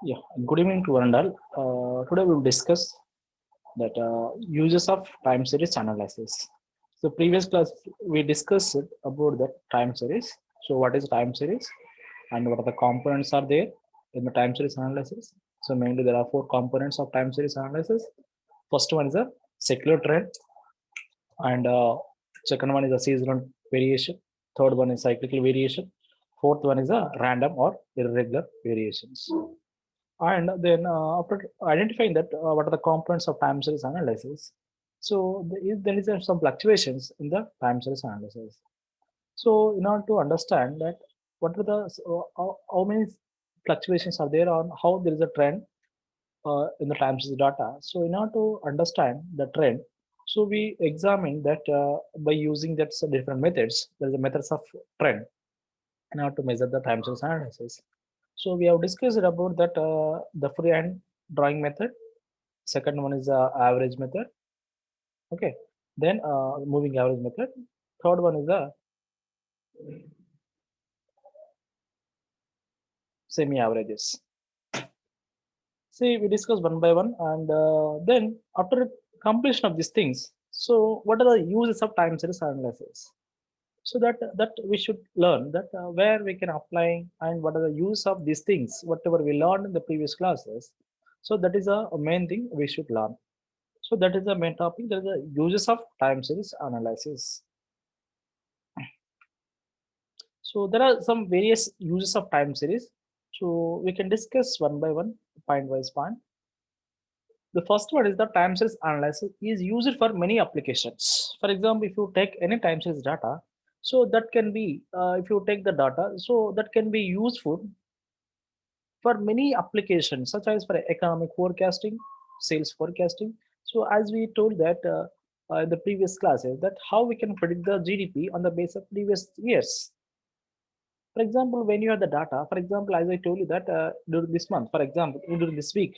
Yeah, good evening to Kondal. Today we will discuss that uses of time series analysis. So previous class we discussed about the time series. So what is time series and what are the components are there in the time series analysis? So mainly there are four components of time series analysis. First one is a secular trend, and second one is a seasonal variation. Third one is cyclical variation. Fourth one is a random or irregular variations. And then after identifying that, what are the components of time series analysis? So there is some fluctuations in the time series analysis. So in order to understand that, what are the how many fluctuations are there on how there is a trend in the time series data. So in order to understand the trend, so we examine that by using that different methods. There is a methods of trend in order to measure the time series analysis. So we have discussed about that the freehand drawing method. Second one is the average method. Okay. Then moving average method. Third one is the semi averages. See, we discuss one by one, and then after completion of these things, so what are the uses of time series analysis? So that we should learn that where we can apply and what are the use of these things, whatever we learned in the previous classes. So that is a main thing we should learn. So that is the main topic. That is the uses of time series analysis. So there are some various uses of time series. So we can discuss one by one, point wise point. The first one is the time series analysis is used for many applications. For example, if you take any time series data, so that can be if you take the data, so that can be useful for many applications, such as for economic forecasting, sales forecasting. So as we told that in the previous classes, that how we can predict the GDP on the basis of previous years. For example, when you have the data, for example, as I told you that during this month, for example, during this week,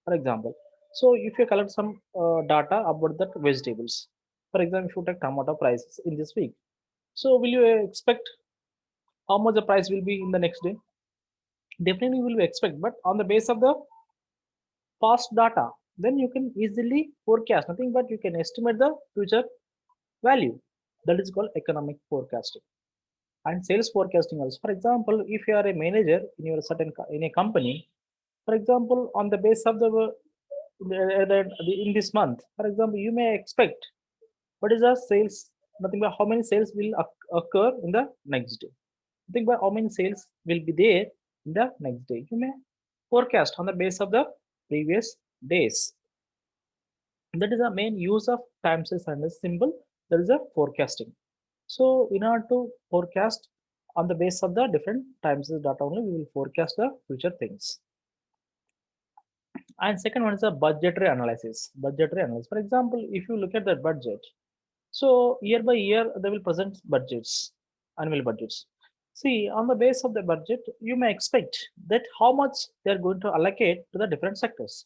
for example, so if you collect some data about the vegetables, for example, if you take tomato prices in this week, so will you expect how much the price will be in the next day? Definitely will be expect, but on the base of the past data, then you can easily forecast nothing but you can estimate the future value. That is called economic forecasting and sales forecasting also. For example, if you are a manager in your certain in a company, for example, on the base of in this month, for example, you may expect what is the sales, nothing but how many sales will occur in the next day. Nothing but how many sales will be there in the next day. You may forecast on the base of the previous days. That is the main use of time series and a symbol. There is a forecasting. So in order to forecast on the base of the different time series data only, we will forecast the future things. And second one is a budgetary analysis. Budgetary analysis. For example, if you look at the budget, so year by year they will present budgets, annual budgets. See, on the base of the budget, you may expect that how much they are going to allocate to the different sectors.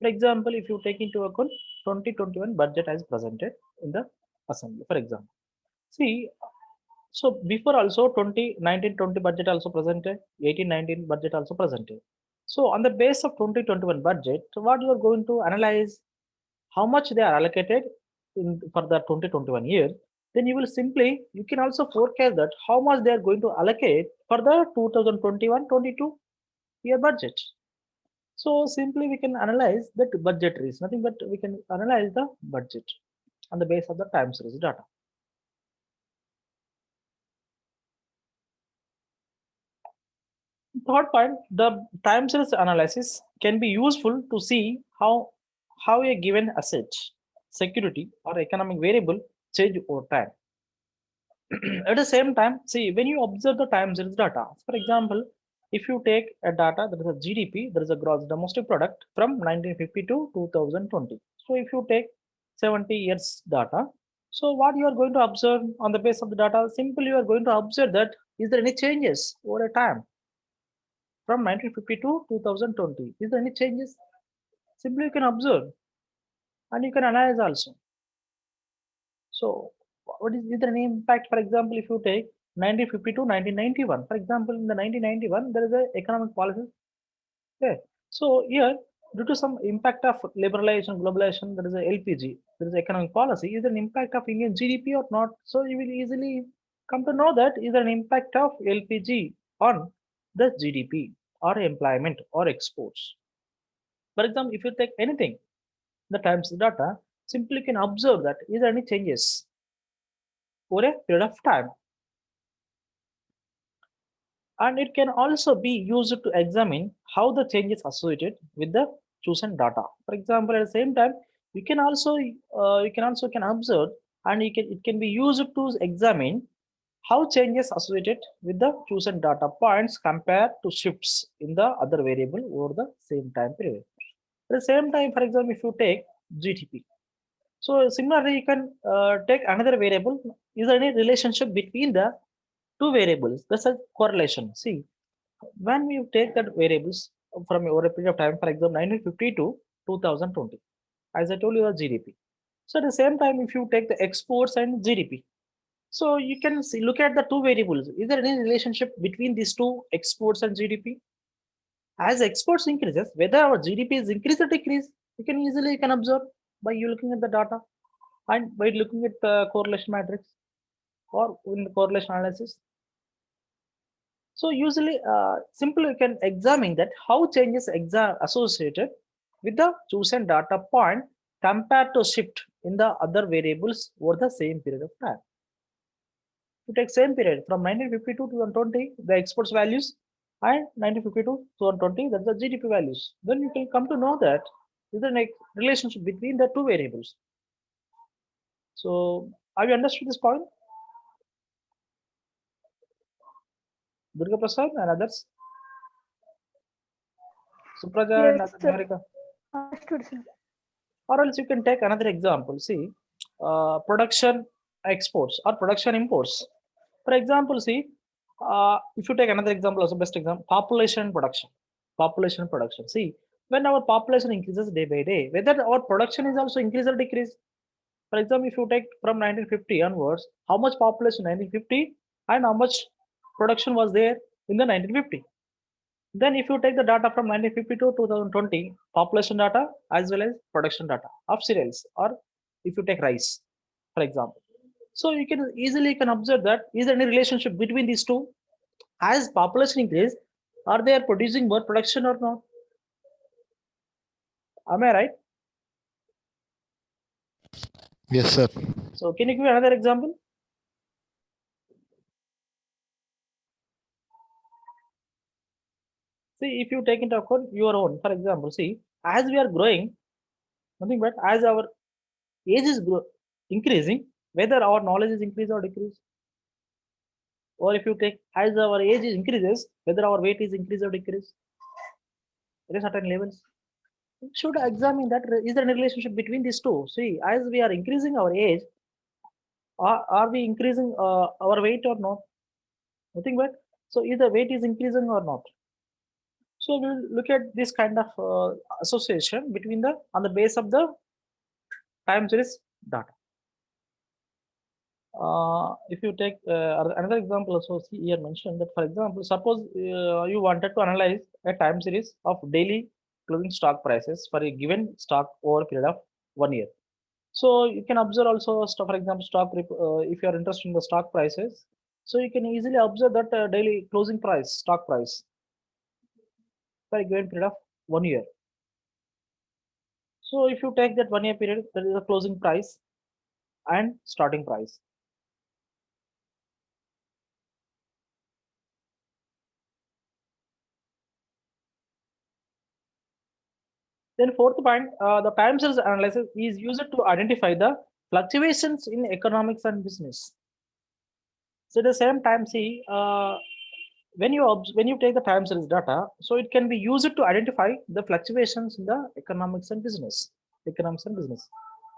For example, if you take into account 2021 budget as presented in the assembly, for example. See, so before also 2019-20 budget also presented, 18-19 budget also presented. So on the base of 2021 budget, what you are going to analyze how much they are allocated in for the 2021 year, then you will simply you can also forecast that how much they are going to allocate for the 2021-22 year budget. So simply we can analyze that budgetary is nothing but we can analyze the budget on the base of the time series data. Third point, the time series analysis can be useful to see how a given asset, security, or economic variable change over time. At the same time, see when you observe the time series data, for example, if you take a data that is a GDP, that is a gross domestic product from 1950 to 2020. So if you take 70 years data, so what you are going to observe on the base of the data, simply you are going to observe that is there any changes over a time from 1950 to 2020? Is there any changes? Simply you can observe and you can analyze also. So what is the impact? For example, if you take 1950 to 1991, for example, in the 1991, there is a economic policy. Okay. So here, due to some impact of liberalization, globalization, there is a LPG, there is economic policy. Is there an impact of Indian GDP or not? So you will easily come to know that is there an impact of LPG on the GDP or employment or exports. For example, if you take anything, the times data, simply you can observe that is there any changes over a period of time. And it can also be used to examine how the change is associated with the chosen data. For example, at the same time, you can observe, and it can be used to examine how changes associated with the chosen data points compared to shifts in the other variable over the same time period. At the same time, for example, if you take GDP, so similarly, you can take another variable. Is there any relationship between the two variables? That's a correlation. See, when we take that variables from over a period of time, for example, 1950 to 2020, as I told you, a GDP. So at the same time, if you take the exports and GDP, so you can see, look at the two variables. Is there any relationship between these two exports and GDP? As exports increases, whether our GDP is increase or decrease, you can observe by you looking at the data and by looking at the correlation matrix or in the correlation analysis. So usually, simply you can examine that how changes associated with the chosen data point compared to shift in the other variables over the same period of time. To take same period from 1950 to 2020, the exports values, and 1950 to 2020, that's the GDP values. Then you can come to know that is the relationship between the two variables. So have you understood this point? Durga Prasad and others, Supraja and Yes, other sir. Niharika. Understood, sir. Or else you can take another example. See, production exports or production imports. For example, see, if you take another example, also best example, population production. Population production. See, when our population increases day by day, whether our production is also increase or decrease. For example, if you take from 1950 onwards, how much population 1950 and how much production was there in the 1950. Then if you take the data from 1950 to 2020, population data as well as production data of cereals, or if you take rice, for example. So you can easily can observe that is there any relationship between these two? As population increase, are they producing more production or not? Am I right? Yes, sir. So can you give another example? See, if you take into account your own, for example, see, as we are growing, nothing but as our age is increasing, whether our knowledge is increase or decrease. Or if you take as our age is increases, whether our weight is increase or decrease at a certain levels. We should examine that is there any relationship between these two. See, as we are increasing our age, are we increasing our weight or not? Nothing but so either weight is increasing or not. So we'll look at this kind of association between the on the base of the time series data. If you take another example, also see here mentioned that, for example, suppose you wanted to analyze a time series of daily closing stock prices for a given stock over a period of 1 year. So you can observe also, for example, if you are interested in the stock prices, so you can easily observe that daily closing price, stock price for a given period of 1 year. So if you take that 1 year period, that is the closing price and starting price. Then fourth point, the time series analysis is used to identify the fluctuations in economics and business. So at the same time, see, when you take the time series data, so it can be used to identify the fluctuations in the economics and business. Economics and business.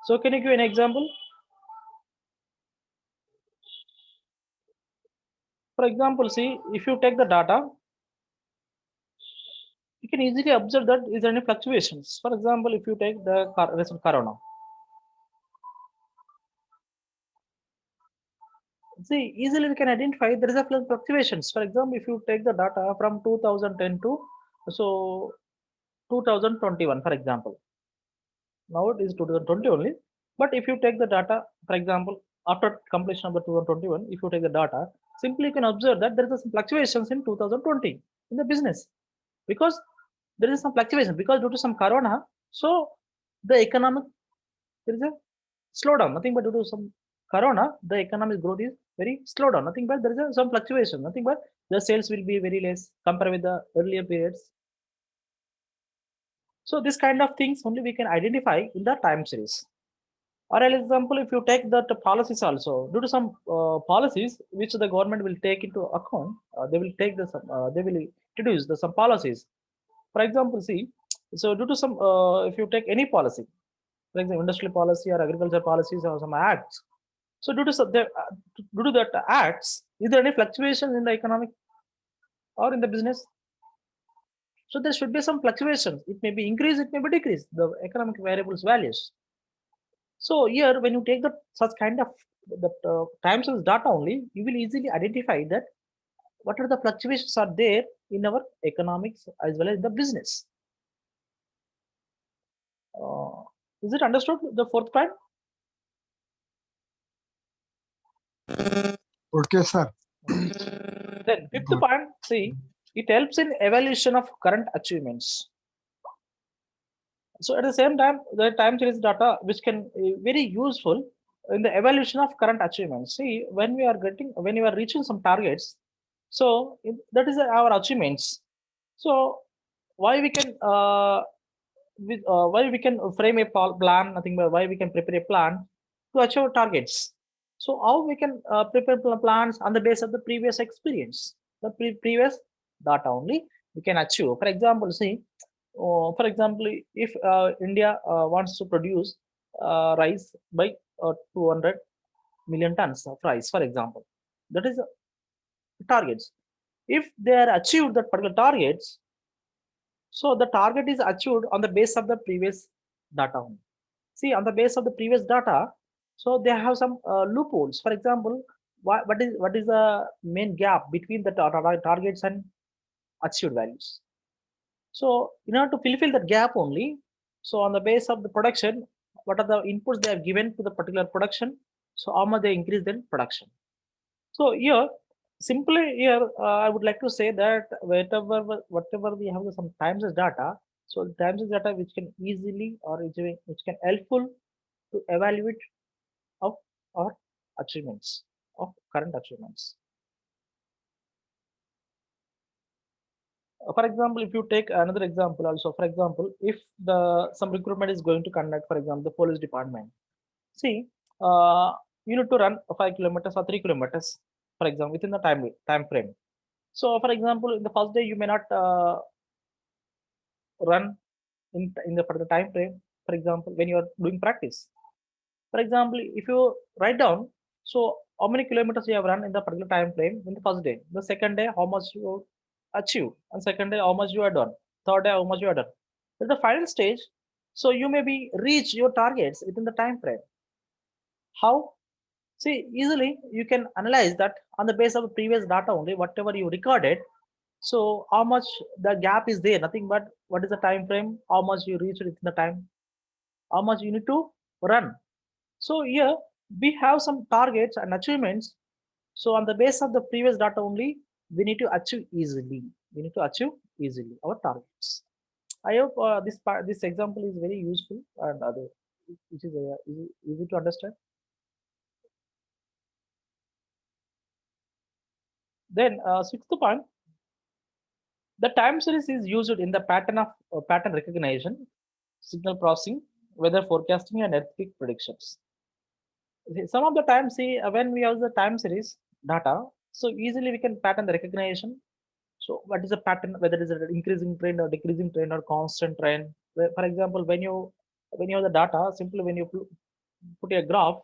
So can you give an example? For example, see, if you take the data, you can easily observe that is there any fluctuations. For example, if you take the recent corona, see, easily we can identify there is a fluctuations. For example, if you take the data from 2010 to so 2021, for example. Now it is 2020 only. But if you take the data, for example, after completion of the 2021, if you take the data, simply you can observe that there is some fluctuations in 2020 in the business, because there is some fluctuation because due to some corona. So the economic, there is a slowdown. Nothing but due to some corona, the economic growth is very slow down. Nothing but there is some fluctuation. Nothing but the sales will be very less compared with the earlier periods. So this kind of things only we can identify in the time series. Or an example, if you take the policies also, due to some policies which the government will take into account, they will take the they will introduce some policies. For example, see, so due to some, if you take any policy, for example, industrial policy or agriculture policies or some acts, so due to due to that acts, is there any fluctuations in the economic or in the business? So there should be some fluctuations. It may be increase, it may be decrease the economic variables values. So here, when you take the such kind of the time series data only, you will easily identify that what are the fluctuations are there in our economics as well as the business. Is it understood, the fourth point? Okay, sir. Then fifth point, see, it helps in evaluation of current achievements. So at the same time, the time series data which can very useful in the evaluation of current achievements. See, when we are reaching some targets, so that is our achievements. So why we can why we can frame a plan, nothing but why we can prepare a plan to achieve our targets. So how we can prepare plans on the basis of the previous experience, the previous data only we can achieve. For example, see, for example, if India wants to produce rice by 200 million tons of rice, for example, that is targets. If they are achieved that particular targets, so the target is achieved on the base of the previous data only. See, on the base of the previous data, so they have some loopholes. For example, what is the main gap between the targets and achieved values? So in order to fulfill that gap only, so on the base of the production, what are the inputs they have given to the particular production? So how much they increase their production? So here, simply here, I would like to say that whatever we have some times as data, so the times as data which can easily or which can helpful to evaluate of our achievements, of current achievements. For example, if you take another example also, for example, if some recruitment is going to conduct, for example, the police department, see, you need to run 5 kilometers or 3 kilometers, for example, within the time frame. So, for example, in the first day, you may not run in the particular time frame. For example, when you are doing practice, for example, if you write down, so how many kilometers you have run in the particular time frame in the first day, the second day, how much you achieve, and second day, how much you are done, third day, how much you are done. At the final stage, so you may be reach your targets within the time frame. How? See, easily you can analyze that on the basis of the previous data only, whatever you recorded. So how much the gap is there? Nothing but what is the time frame? How much you reach within the time? How much you need to run? So here we have some targets and achievements. So on the basis of the previous data only, we need to achieve easily. We need to achieve easily our targets. I hope this example is very useful and other, which is easy to understand. Then sixth point, the time series is used in the pattern recognition, signal processing, weather forecasting, and earthquake predictions. Some of the time, see, when we use the time series data, so easily we can pattern the recognition. So what is the pattern, whether it is an increasing trend or decreasing trend or constant trend? For example, when you have the data, simply when you put a graph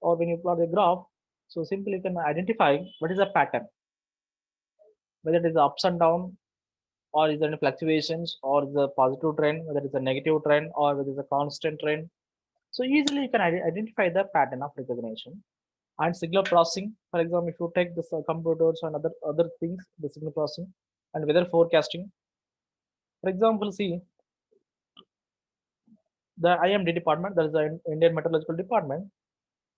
or when you plot a graph, so simply you can identify what is the pattern, whether it is ups and down, or is there any fluctuations, or the positive trend, whether it's a negative trend, or whether it's a constant trend. So easily you can identify the pattern of recognition. And signal processing, for example, if you take the computers and other things, the signal processing and weather forecasting. For example, see, the IMD department, that is the Indian Meteorological Department,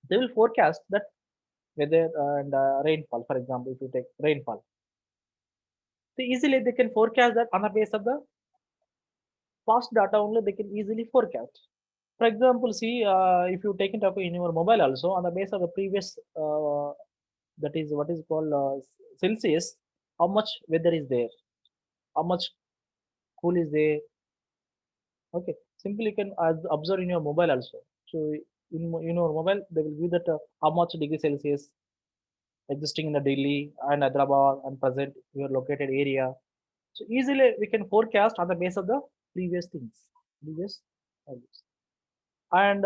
they will forecast that weather and rainfall. For example, if you take rainfall, so easily they can forecast that on the base of the past data only. They can easily forecast. For example, see, if you take it up in your mobile also on the base of the previous, that is what is called Celsius, how much weather is there, how much cool is there. Okay, simply you can observe in your mobile also. So in your mobile, they will give that how much degree Celsius existing in the Delhi and Hyderabad and present your located area. So easily we can forecast on the base of the previous things, previous values. And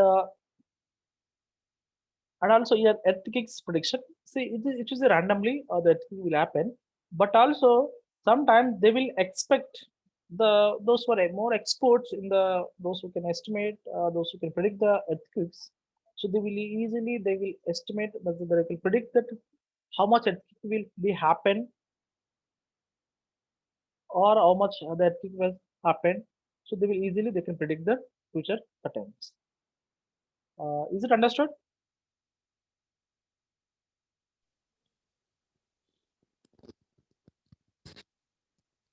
also your earthquakes prediction. See, it is randomly the earthquake will happen, but also sometimes they will expect those who are more experts in the those who can estimate, those who can predict the earthquakes. So they will easily they will estimate that they will predict that how much earthquake will be happen or how much the earthquake will happen. So they will easily they can predict the future patterns. Is it understood?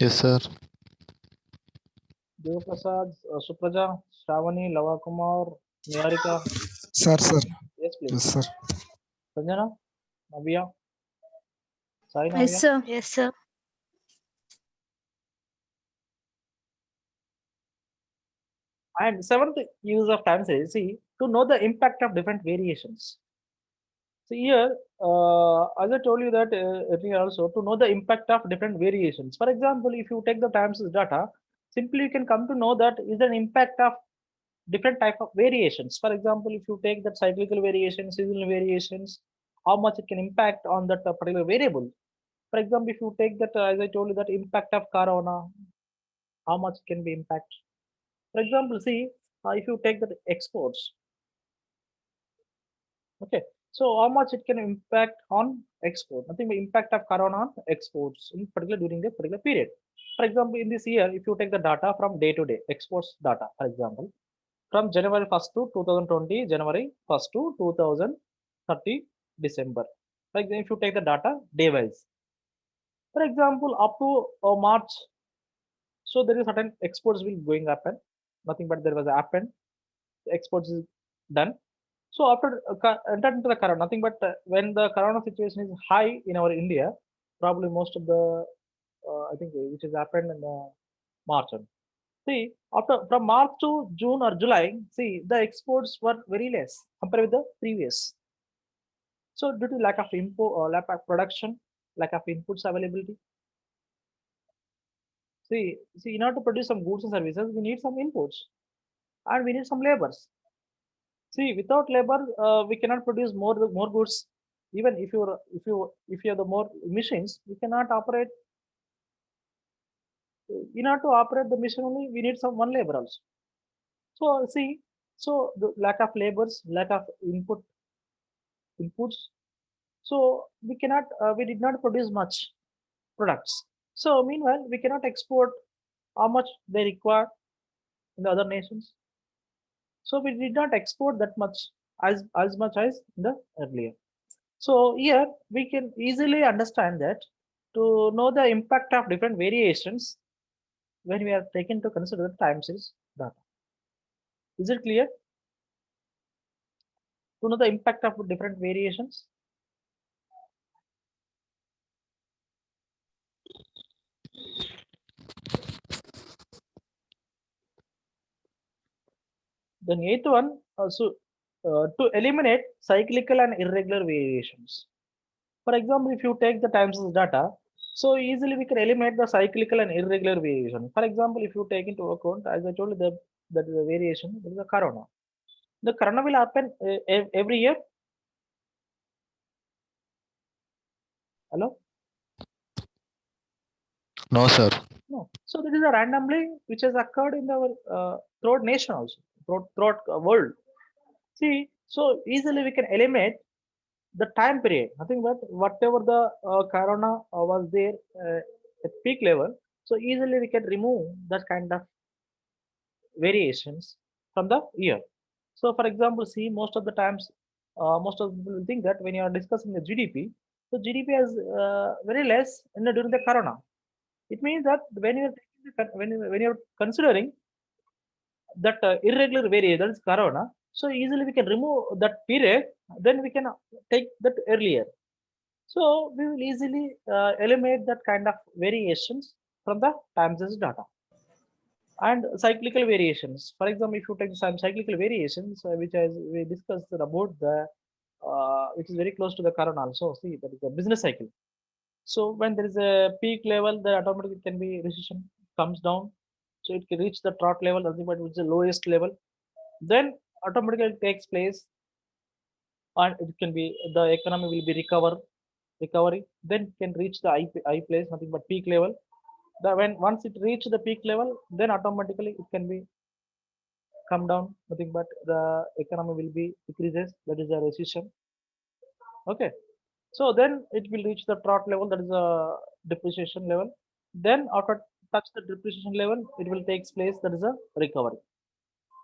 Yes, sir. Devaprasad, Supraja, Shravani, Lavakumar, Niharika. Sir. Yes, please. Yes, sir. Sanjana, Navya, Sai Yes, Navya. sir. Yes, sir. And seventh use of time series, see, to know the impact of different variations. So here, as I told you that earlier also, to know the impact of different variations. For example, if you take the time series data, simply you can come to know that is an impact of different type of variations. For example, if you take that cyclical variations, seasonal variations, how much it can impact on that particular variable. For example, if you take that, as I told you, that impact of corona, how much can be impact. For example, see, if you take the exports, okay, so how much it can impact on export? Nothing but impact of corona on exports, in particular during a particular period. For example, in this year, if you take the data from day to day, exports data, for example, from January 1st to 2020, January 1st to 2030, December. For example, if you take the data day wise, for example, up to March, so there is certain exports will going happen. Nothing but there was a happen. Exports is done. So after entered into the corona, nothing but when the corona situation is high in our India, probably most of the I think which has happened in March. See, after from March to June or July, see the exports were very less compared with the previous. So due to lack of import or lack of production, lack of inputs availability. See, in order to produce some goods and services, we need some inputs and we need some labors. See, without labor, we cannot produce more goods. Even if you have the more machines, we cannot operate. In order to operate the machine only, we need some one labor also. So see, so the lack of labors, lack of inputs. So we did not produce much products. So meanwhile, we cannot export how much they require in the other nations. So we did not export that much as much as in the earlier. So here we can easily understand that to know the impact of different variations when we are taken to consider the time series data. Is it clear? To know the impact of different variations. Then eighth one, to eliminate cyclical and irregular variations. For example, if you take the time series data, so easily we can eliminate the cyclical and irregular variation. For example, if you take into account, as I told you, that is a variation, there is a corona. The corona will happen every year. Hello? No, sir. No. So this is a randomly which has occurred in our throughout nation also, throughout world. See, so easily we can eliminate the time period. Nothing but whatever the corona was there at peak level. So easily we can remove that kind of variations from the year. So, for example, see, most of the times, most of the people will think that when you are discussing the GDP, so GDP is very less during the Corona. It means that when you are when you are considering that irregular variation, that is Corona, so easily we can remove that period, then we can take that earlier. So we will easily eliminate that kind of variations from the time series data. And cyclical variations. For example, if you take some cyclical variations, which as we discussed about the, which is very close to the current also. See, that is a business cycle. So when there is a peak level, the automatically can be recession comes down. So it can reach the trough level, ultimately which is the lowest level. Then automatically takes place, and it can be the economy will be recovery. Then it can reach the high place, nothing but peak level. The when once it reach the peak level, then automatically it can be come down, nothing but the economy will be decreases, that is a recession. Okay, so then it will reach the trough level, that is a depreciation level. Then after touch the depreciation level, it will takes place, that is a recovery.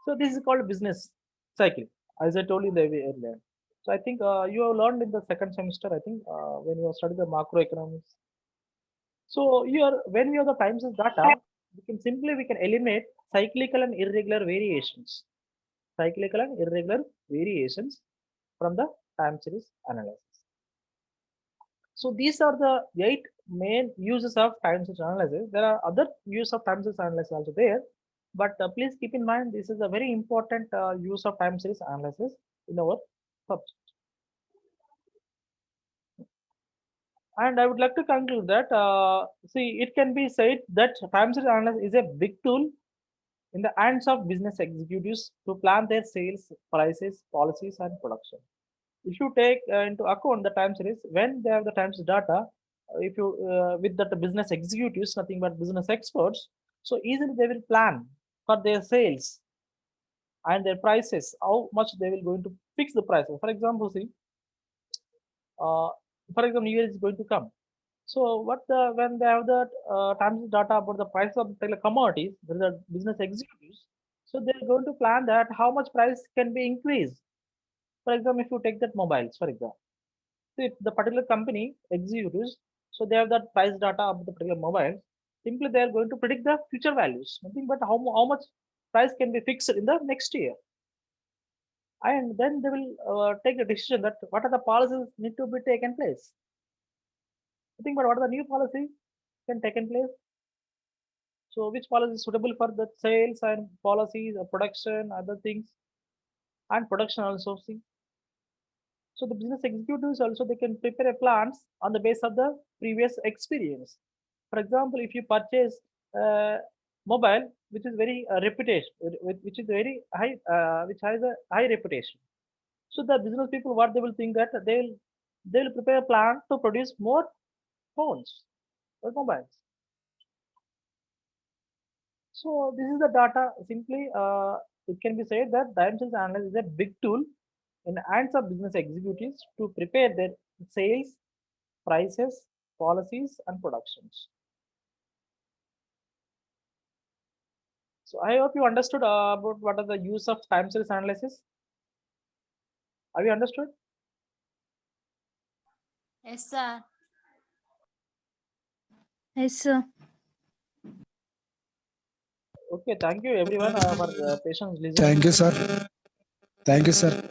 So this is called business cycle, as I told you the way earlier. So I think you have learned in the second semester, I think, when you study the macroeconomics. So here, when we have the time series data, we can eliminate cyclical and irregular variations. Cyclical and irregular variations from the time series analysis. So these are the 8 main uses of time series analysis. There are other use of time series analysis also there, but please keep in mind this is a very important use of time series analysis in our subject. And I would like to conclude that, see, it can be said that time series analysis is a big tool in the hands of business executives to plan their sales, prices, policies, and production. If you take into account the time series, when they have the time series data, if you with that business executives, nothing but business experts, so easily they will plan for their sales and their prices, how much they will going to fix the prices. For example, see, uh, for example, New Year is going to come. So what the when they have the time series data about the price of particular commodities, there are business executives. So they're going to plan that how much price can be increased. For example, if you take that mobiles, for example, so if the particular company executives, so they have that price data of the particular mobile, simply they are going to predict the future values, nothing but how much price can be fixed in the next year. And then they will take a decision that what are the policies need to be taken place. Nothing but what are the new policies can taken place. So which policy is suitable for the sales and policies, production, other things, and production also. See, so the business executives also they can prepare plans on the base of the previous experience. For example, if you purchase mobile which is very reputation, which is very high, which has a high reputation. So the business people what they will think that they will prepare a plan to produce more phones or mobiles. So this is the data. Simply, it can be said that dimensions analysis is a big tool in the hands of business executives to prepare their sales, prices, policies, and productions. So I hope you understood about what are the use of time series analysis. Have you understood? Yes, sir. Yes, sir. Okay, thank you everyone for patience listening. Thank you, sir. Thank you, sir.